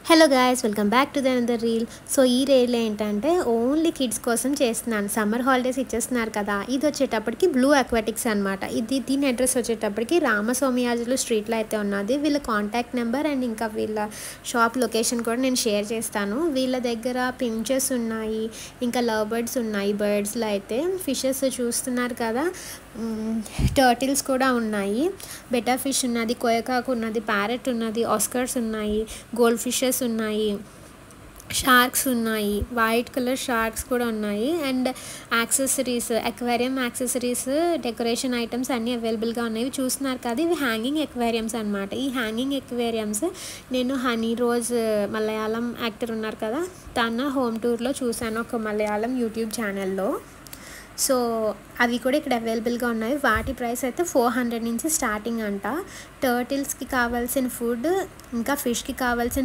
Hello guys, welcome back to the another reel. So ఈ reel ఏంటంటే only kids కోసం చేస్తున్నాను. సమ్మర్ హాలిడేస్ ఇచ్చేస్తున్నారు కదా. ఇది వచ్చేటప్పటికి బ్లూ అక్వాటిక్స్ అనమాట. దీని అడ్రస్ వచ్చేటప్పటికి రామస్వామియాజులు స్ట్రీట్లో అయితే ఉన్నది. వీళ్ళ కాంటాక్ట్ నెంబర్ అండ్ ఇంకా వీళ్ళ షాప్ లొకేషన్ కూడా నేను షేర్ చేస్తాను. వీళ్ళ దగ్గర పించెస్ ఉన్నాయి, ఇంకా లవ్ బర్డ్స్ ఉన్నాయి. బర్డ్స్లో అయితే ఫిషెస్ చూస్తున్నారు కదా, టర్టిల్స్ కూడా ఉన్నాయి, బెటర్ ఫిష్ ఉన్నది, కోయకాకు ఉన్నది, ప్యారెట్ ఉన్నది, ఆస్కర్స్ ఉన్నాయి, గోల్డ్ ఫిషెస్ ఉన్నాయి, షార్క్స్ ఉన్నాయి, వైట్ కలర్ షార్క్స్ కూడా ఉన్నాయి. And accessories, aquarium accessories, decoration items అన్నీ అవైలబుల్గా ఉన్నాయి. చూస్తున్నారు కదా, ఇవి హ్యాంగింగ్ ఎక్వేరియంస్ అనమాట. ఈ హ్యాంగింగ్ ఎక్వేరియంస్ నేను హనీ రోజ్ మలయాళం యాక్టర్ ఉన్నారు కదా, తన హోమ్ టూర్లో చూశాను ఒక మలయాళం యూట్యూబ్ ఛానల్లో. సో అవి కూడా ఇక్కడ అవైలబుల్గా ఉన్నాయి. వాటి ప్రైస్ అయితే 400 నుంచి స్టార్టింగ్ అంట. టర్టిల్స్కి కావాల్సిన ఫుడ్, ఇంకా ఫిష్కి కావాల్సిన